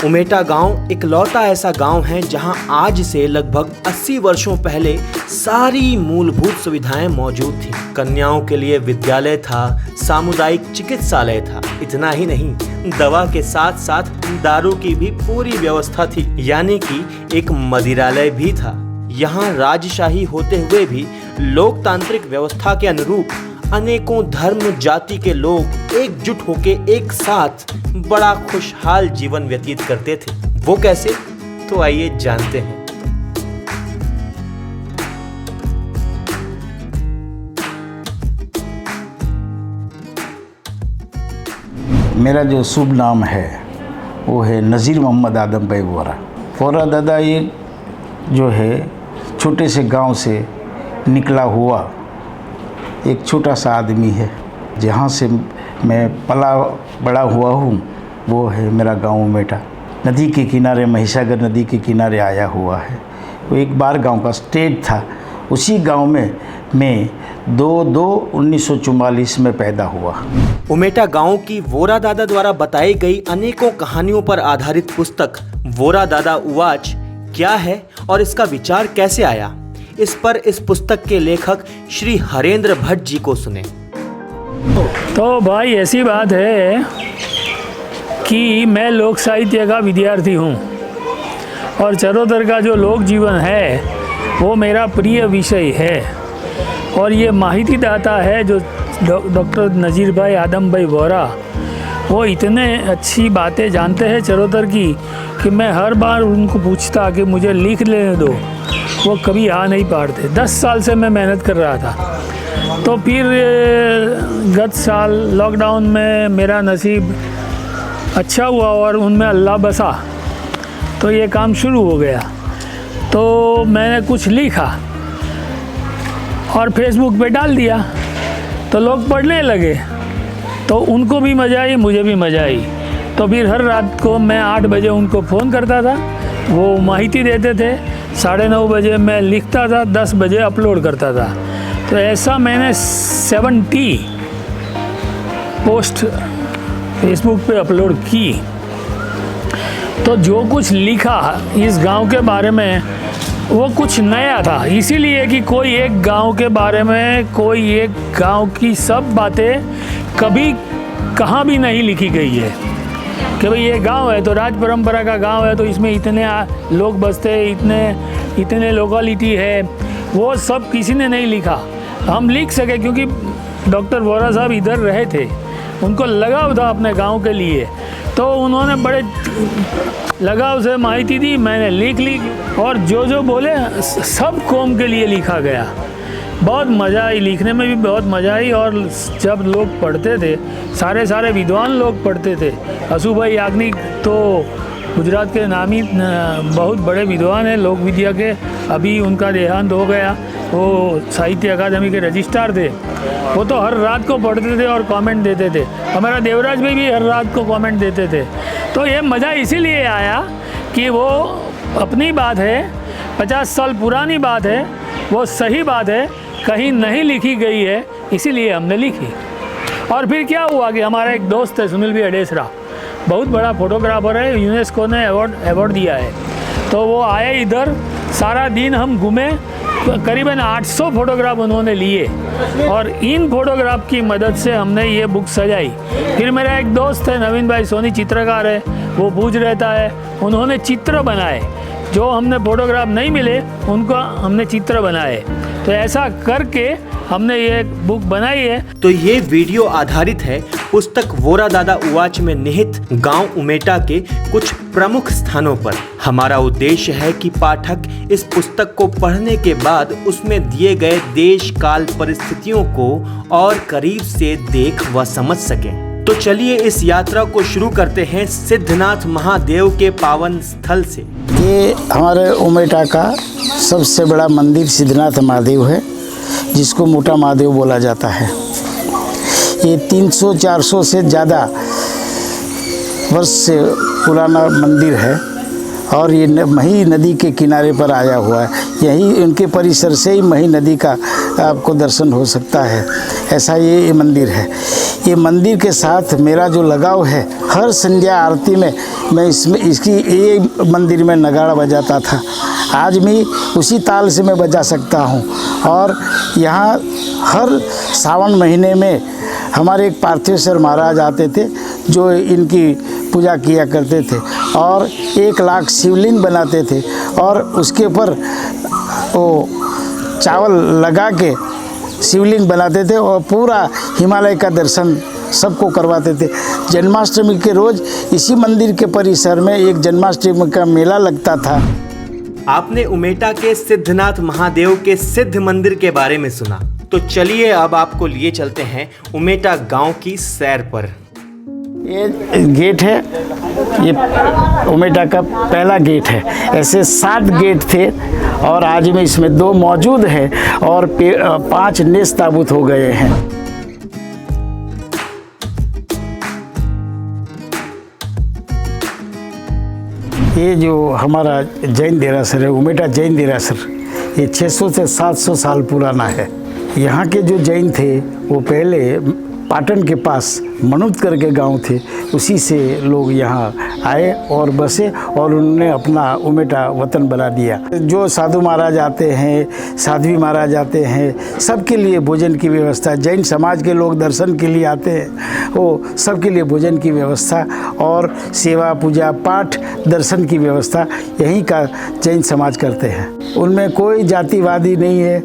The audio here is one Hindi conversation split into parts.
उमेटा गांव इकलौता ऐसा गांव है जहां आज से लगभग 80 वर्षों पहले सारी मूलभूत सुविधाएं मौजूद थीं। कन्याओं के लिए विद्यालय था, सामुदायिक चिकित्सालय था। इतना ही नहीं, दवा के साथ साथ दारू की भी पूरी व्यवस्था थी, यानी कि एक मदिरालय भी था। यहाँ राजशाही होते हुए भी लोकतांत्रिक व्यवस्था के अनुरूप अनेकों धर्म जाति के लोग एकजुट होके एक साथ बड़ा खुशहाल जीवन व्यतीत करते थे। वो कैसे? तो आइए जानते हैं। मेरा जो शुभ नाम है वो है नज़ीर मोहम्मद आदम भाई वोरा। वोरा दादा ये जो है छोटे से गांव से निकला हुआ एक छोटा सा आदमी है। जहाँ से मैं पला बड़ा हुआ हूँ वो है मेरा गांव उमेटा। नदी के किनारे, महिसागर नदी के किनारे आया हुआ है। वो एक बार गांव का स्टेट था। उसी गांव में मैं 2/2/1944 में पैदा हुआ। उमेटा गांव की वोरा दादा द्वारा बताई गई अनेकों कहानियों पर आधारित पुस्तक वोरा दादा उवाच क्या है और इसका विचार कैसे आया, इस पर इस पुस्तक के लेखक श्री हरेंद्र भट्ट जी को सुने। तो भाई ऐसी बात है कि मैं लोक साहित्य का विद्यार्थी हूँ और चरोतर का जो लोक जीवन है वो मेरा प्रिय विषय है। और ये माहिती दाता है जो डॉक्टर नज़ीर भाई आदम भाई वोरा, वो इतने अच्छी बातें जानते हैं चरोतर की कि मैं हर बार उनको पूछता कि मुझे लिख लेने दो, वो कभी आ नहीं पाते। 10 साल से मैं मेहनत कर रहा था। तो फिर गत साल लॉकडाउन में मेरा नसीब अच्छा हुआ और उनमें अल्लाह बसा, तो ये काम शुरू हो गया। तो मैंने कुछ लिखा और फेसबुक पे डाल दिया, तो लोग पढ़ने लगे, तो उनको भी मज़ा आई, मुझे भी मज़ा आई। तो फिर हर रात को मैं 8 बजे उनको फ़ोन करता था, वो माहिती देते थे। 9:30 बजे मैं लिखता था, 10 बजे अपलोड करता था। तो ऐसा मैंने 70 पोस्ट फेसबुक पे अपलोड की। तो जो कुछ लिखा इस गांव के बारे में वो कुछ नया था, इसीलिए कि कोई एक गांव के बारे में, कोई एक गांव की सब बातें कभी कहाँ भी नहीं लिखी गई है कि भाई ये गांव है तो राज परंपरा का गांव है तो इसमें इतने लोग बसते हैं, इतने लोकेलिटी है, वो सब किसी ने नहीं लिखा। हम लिख सके क्योंकि डॉक्टर वोरा साहब इधर रहे थे, उनको लगाव था अपने गांव के लिए, तो उन्होंने बड़े लगाव से माहिती दी, मैंने लिख ली और जो बोले सब कौम के लिए लिखा गया। बहुत मज़ा आई, लिखने में भी बहुत मज़ा आई। और जब लोग पढ़ते थे, सारे विद्वान लोग पढ़ते थे। असू भाई याग्निक तो गुजरात के नामी बहुत बड़े विद्वान हैं लोक विद्या के, अभी उनका देहांत हो गया। वो साहित्य अकादमी के रजिस्ट्रार थे। वो तो हर रात को पढ़ते थे और कमेंट देते थे। हमारा देवराज भाई भी हर रात को कमेंट देते थे। तो ये मज़ा इसीलिए आया कि वो अपनी बात है, 50 साल पुरानी बात है, वो सही बात है, कहीं नहीं लिखी गई है, इसीलिए हमने लिखी। और फिर क्या हुआ कि हमारा एक दोस्त है सुनील भी अडेसरा, बहुत बड़ा फोटोग्राफर है, यूनेस्को ने अवार्ड दिया है। तो वो आए इधर, सारा दिन हम घूमे, करीबन 800 फोटोग्राफ उन्होंने लिए और इन फोटोग्राफ की मदद से हमने ये बुक सजाई। फिर मेरा एक दोस्त है नवीन भाई सोनी, चित्रकार है, वो भूज रहता है, उन्होंने चित्र बनाए। जो हमने फोटोग्राफ नहीं मिले उनको हमने चित्र बनाए। तो ऐसा करके हमने ये बुक बनाई है। तो ये वीडियो आधारित है पुस्तक वोरा दादा उवाच में निहित गांव उमेटा के कुछ प्रमुख स्थानों पर। हमारा उद्देश्य है कि पाठक इस पुस्तक को पढ़ने के बाद उसमें दिए गए देश काल परिस्थितियों को और करीब से देख व समझ सके। तो चलिए इस यात्रा को शुरू करते हैं सिद्धनाथ महादेव के पावन स्थल से। ये हमारे उमेटा का सबसे बड़ा मंदिर सिद्धनाथ महादेव है, जिसको मोटा महादेव बोला जाता है। ये 300-400 से ज़्यादा वर्ष से पुराना मंदिर है और ये मही नदी के किनारे पर आया हुआ है। यही उनके परिसर से ही मही नदी का आपको दर्शन हो सकता है। ऐसा ये मंदिर है। ये मंदिर के साथ मेरा जो लगाव है, हर संध्या आरती में मैं ये मंदिर में नगाड़ा बजाता था। आज भी उसी ताल से मैं बजा सकता हूँ। और यहाँ हर सावन महीने में हमारे एक पार्थेश्वर महाराज आते थे जो इनकी पूजा किया करते थे और 1 लाख शिवलिंग बनाते थे और उसके ऊपर वो चावल लगा के शिवलिंग बनाते थे और पूरा हिमालय का दर्शन सबको करवाते थे। जन्माष्टमी के रोज़ इसी मंदिर के परिसर में एक जन्माष्टमी का मेला लगता था। आपने उमेटा के सिद्धनाथ महादेव के सिद्ध मंदिर के बारे में सुना, तो चलिए अब आपको लिए चलते हैं उमेटा गांव की सैर पर। ये गेट है, ये उमेटा का पहला गेट है। ऐसे 7 गेट थे और आज में इसमें 2 मौजूद हैं और 5 नेस्त ताबूत हो गए हैं। ये जो हमारा जैन देरासर है, उमेटा जैन देरासर, ये 600 से 700 साल पुराना है। यहाँ के जो जैन थे वो पहले पाटन के पास मनुत करके गांव थे, उसी से लोग यहाँ आए और बसे और उन्होंने अपना उमेटा वतन बना दिया। जो साधु महाराज आते हैं, साध्वी महाराज आते हैं, सबके लिए भोजन की व्यवस्था, जैन समाज के लोग दर्शन के लिए आते हैं, वो सबके लिए भोजन की व्यवस्था और सेवा पूजा पाठ दर्शन की व्यवस्था यहीं का जैन समाज करते हैं। उनमें कोई जातिवादी नहीं है,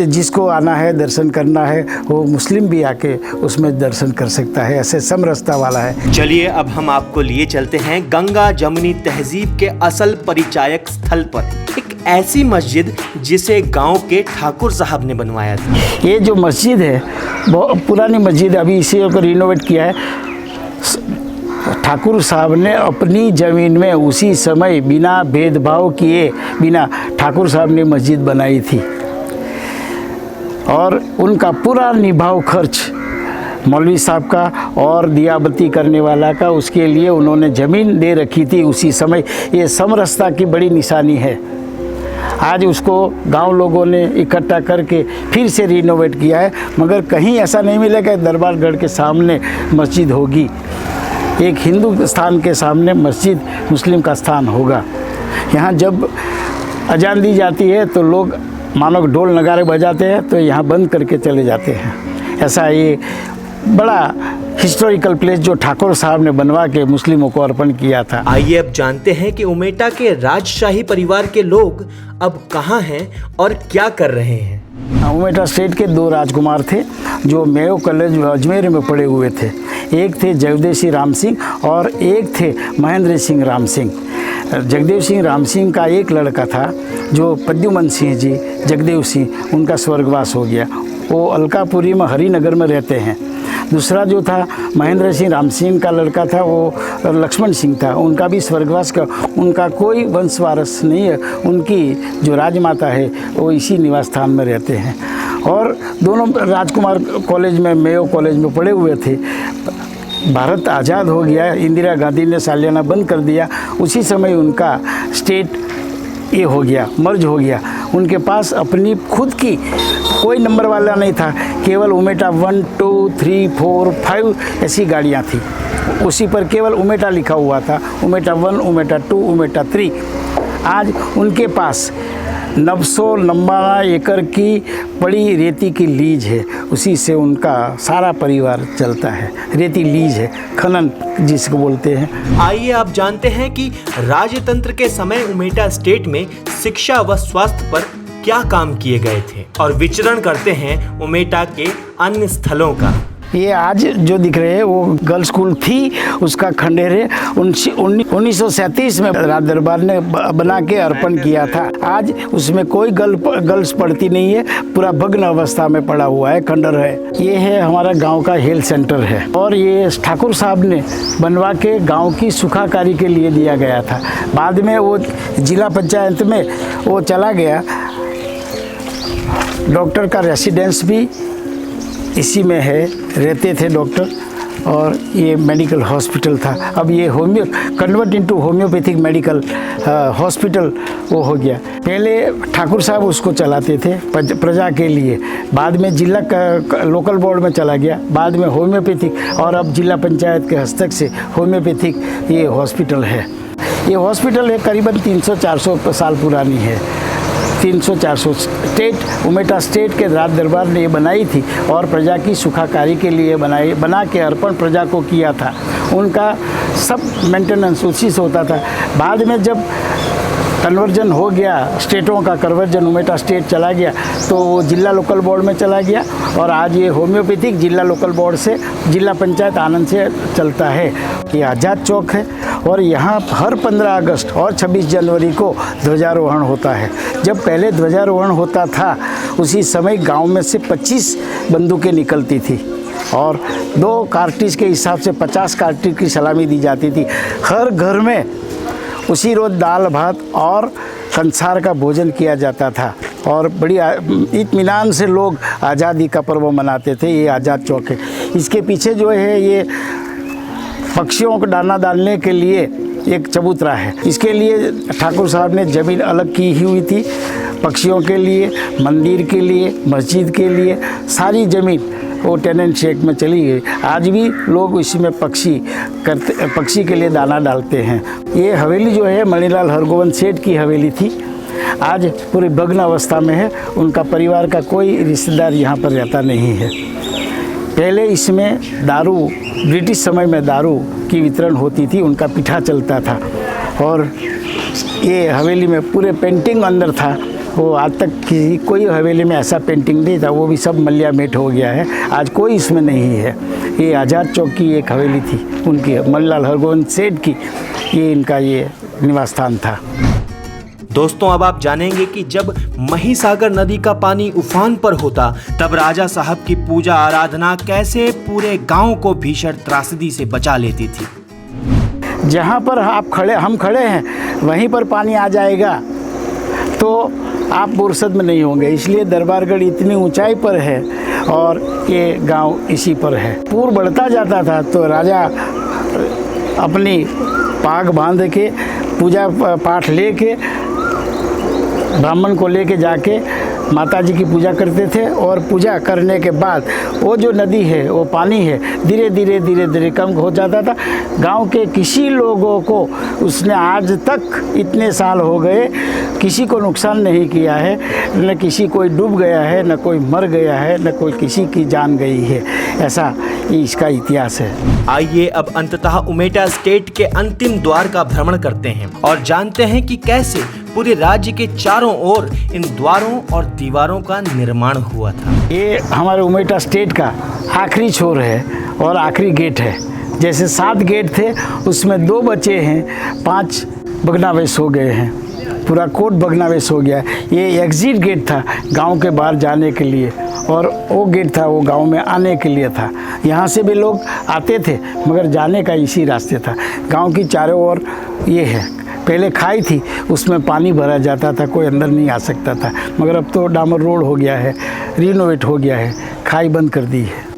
जिसको आना है दर्शन करना है वो मुस्लिम भी आके उसमें दर्शन कर सकता है, ऐसे समरसता वाला है। चलिए अब हम आपको लिए चलते हैं गंगा जमुनी तहजीब के असल परिचायक स्थल पर, एक ऐसी मस्जिद जिसे गांव के ठाकुर साहब ने बनवाया था। ये जो मस्जिद है बहुत पुरानी मस्जिद, अभी इसे को रिनोवेट किया है। ठाकुर साहब ने अपनी ज़मीन में उसी समय बिना भेदभाव किए बिना ठाकुर साहब ने मस्जिद बनाई थी और उनका पूरा निभाव खर्च मौलवी साहब का और दिया बत्ती करने वाला का, उसके लिए उन्होंने ज़मीन दे रखी थी उसी समय। ये समरसता की बड़ी निशानी है। आज उसको गांव लोगों ने इकट्ठा करके फिर से रिनोवेट किया है, मगर कहीं ऐसा नहीं मिला कि दरबारगढ़ के सामने मस्जिद होगी। एक हिंदू स्थान के सामने मस्जिद मुस्लिम का स्थान होगा। यहाँ जब अजान दी जाती है तो लोग मानो ढोल नगारे बजाते हैं तो यहाँ बंद करके चले जाते हैं। ऐसा ये बड़ा हिस्टोरिकल प्लेस जो ठाकुर साहब ने बनवा के मुस्लिमों को अर्पण किया था। आइए अब जानते हैं कि उमेटा के राजशाही परिवार के लोग अब कहाँ हैं और क्या कर रहे हैं। उमेटा स्टेट के 2 राजकुमार थे जो मेयो कॉलेज अजमेर में पढ़े हुए थे। एक थे जगदेव सिंह राम सिंह और एक थे महेंद्र सिंह राम सिंह। जगदेव सिंह राम सिंह का एक लड़का था जो प्रद्युमन सिंह जी जगदेव सिंह, उनका स्वर्गवास हो गया। वो अलकापुरी में हरिनगर में रहते हैं। दूसरा जो था महेंद्र सिंह राम सिंह का लड़का था, वो लक्ष्मण सिंह था, उनका भी स्वर्गवास का, उनका कोई वंश वारस नहीं है। उनकी जो राजमाता है वो इसी निवास स्थान में रहते हैं और दोनों राजकुमार कॉलेज में, मेयो कॉलेज में पढ़े हुए थे। भारत आज़ाद हो गया, इंदिरा गांधी ने सालियाना बंद कर दिया, उसी समय उनका स्टेट ये हो गया, मर्ज हो गया। उनके पास अपनी खुद की कोई नंबर वाला नहीं था, केवल उमेटा 1, 2, 3, 4, 5 ऐसी गाड़ियाँ थी। उसी पर केवल उमेटा लिखा हुआ था, उमेटा 1, उमेटा 2, उमेटा 3। आज उनके पास 999 एकड़ की बड़ी रेती की लीज है, उसी से उनका सारा परिवार चलता है। रेती लीज है, खनन जिसको बोलते हैं। आइए आप जानते हैं कि राजतंत्र के समय उमेटा स्टेट में शिक्षा व स्वास्थ्य पर क्या काम किए गए थे और विचरण करते हैं उमेटा के अन्य स्थलों का। ये आज जो दिख रहे हैं वो गर्ल्स स्कूल थी, उसका खंडेर है। 1937 में राज दरबार ने बना के अर्पण किया था। आज उसमें कोई गर्ल्स पढ़ती नहीं है, पूरा भग्न अवस्था में पड़ा हुआ है, खंडर है। ये है हमारा गांव का हेल्थ सेंटर है और ये ठाकुर साहब ने बनवा के गांव की सुखाकारी के लिए दिया गया था। बाद में वो जिला पंचायत में वो चला गया। डॉक्टर का रेसिडेंस भी इसी में है, रहते थे डॉक्टर। और ये मेडिकल हॉस्पिटल था। अब ये convert into homeopathic medical hospital वो हो गया। पहले ठाकुर साहब उसको चलाते थे प्रजा के लिए, बाद में जिला लोकल बोर्ड में चला गया, बाद में होम्योपैथिक, और अब जिला पंचायत के हस्तक से होम्योपैथिक ये हॉस्पिटल है। ये हॉस्पिटल है करीबन 300-400 साल पुरानी है। 300-400 उमेटा स्टेट के राज दरबार ने ये बनाई थी और प्रजा की सुखाकारी के लिए बना के अर्पण प्रजा को किया था। उनका सब मेंटेनेंस उसी से होता था। बाद में जब कन्वर्जन हो गया, स्टेटों का कन्वर्जन, उमेटा स्टेट चला गया तो वो जिला लोकल बोर्ड में चला गया, और आज ये होम्योपैथिक जिला लोकल बोर्ड से जिला पंचायत आनंद से चलता है। ये आज़ाद चौक है और यहाँ हर 15 अगस्त और 26 जनवरी को ध्वजारोहण होता है। जब पहले ध्वजारोहण होता था उसी समय गांव में से 25 बंदूकें निकलती थी और 2 कार्टिज के हिसाब से 50 कार्टिज की सलामी दी जाती थी। हर घर में उसी रोज़ दाल भात और कंसार का भोजन किया जाता था और बड़ी इत्मीनान से लोग आज़ादी का पर्व मनाते थे। ये आज़ाद चौक है। इसके पीछे जो है ये पक्षियों को दाना डालने के लिए एक चबूतरा है। इसके लिए ठाकुर साहब ने ज़मीन अलग की हुई थी, पक्षियों के लिए, मंदिर के लिए, मस्जिद के लिए, सारी ज़मीन वो टेनेंट शेक में चली गई। आज भी लोग इसमें पक्षी के लिए दाना डालते हैं। ये हवेली जो है मणिलाल हरगोविंद सेठ की हवेली थी, आज पूरी भग्न अवस्था में है। उनका परिवार का कोई रिश्तेदार यहाँ पर रहता नहीं है। पहले इसमें दारू, ब्रिटिश समय में दारू की वितरण होती थी, उनका पीठा चलता था और ये हवेली में पूरे पेंटिंग अंदर था। वो आज तक कोई हवेली में ऐसा पेंटिंग नहीं था, वो भी सब मल्यामेट हो गया है, आज कोई इसमें नहीं है। ये आज़ाद चौक की एक हवेली थी उनकी, मणिलाल हरगोविंद सेठ की, ये इनका ये निवास स्थान था। दोस्तों अब आप जानेंगे कि जब महिसागर नदी का पानी उफान पर होता तब राजा साहब की पूजा आराधना कैसे पूरे गांव को भीषण त्रासदी से बचा लेती थी। जहाँ पर हम खड़े हैं वहीं पर पानी आ जाएगा तो आप फुर्सत में नहीं होंगे, इसलिए दरबारगढ़ इतनी ऊंचाई पर है और ये गांव इसी पर है। पूर बढ़ता जाता था तो राजा अपनी पाग बांध के पूजा पाठ लेके ब्राह्मण को लेके जाके माता जी की पूजा करते थे और पूजा करने के बाद वो जो नदी है, वो पानी है, धीरे धीरे कम हो जाता था। गांव के किसी लोगों को उसने आज तक इतने साल हो गए किसी को नुकसान नहीं किया है, न किसी कोई डूब गया है, न कोई मर गया है, न कोई किसी की जान गई है। ऐसा इसका इतिहास है। आइए अब अंततः उमेटा स्टेट के अंतिम द्वार का भ्रमण करते हैं और जानते हैं कि कैसे पूरे राज्य के चारों ओर इन द्वारों और दीवारों का निर्माण हुआ था। ये हमारे उमेटा स्टेट का आखिरी छोर है और आखिरी गेट है। जैसे 7 गेट थे उसमें 2 बचे हैं, 5 भग्नावशेष हो गए हैं, पूरा कोट भग्नावशेष हो गया। ये एग्जिट गेट था गांव के बाहर जाने के लिए और वो गेट था वो गांव में आने के लिए था। यहाँ से भी लोग आते थे मगर जाने का इसी रास्ते था। गांव की चारों ओर ये है, पहले खाई थी उसमें पानी भरा जाता था, कोई अंदर नहीं आ सकता था, मगर अब तो डामर रोड हो गया है, रिनोवेट हो गया है, खाई बंद कर दी है।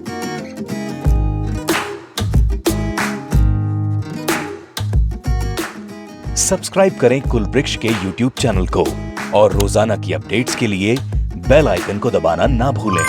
सब्सक्राइब करें कुलवृक्ष के YouTube चैनल को और रोजाना की अपडेट्स के लिए बेल आइकन को दबाना ना भूलें।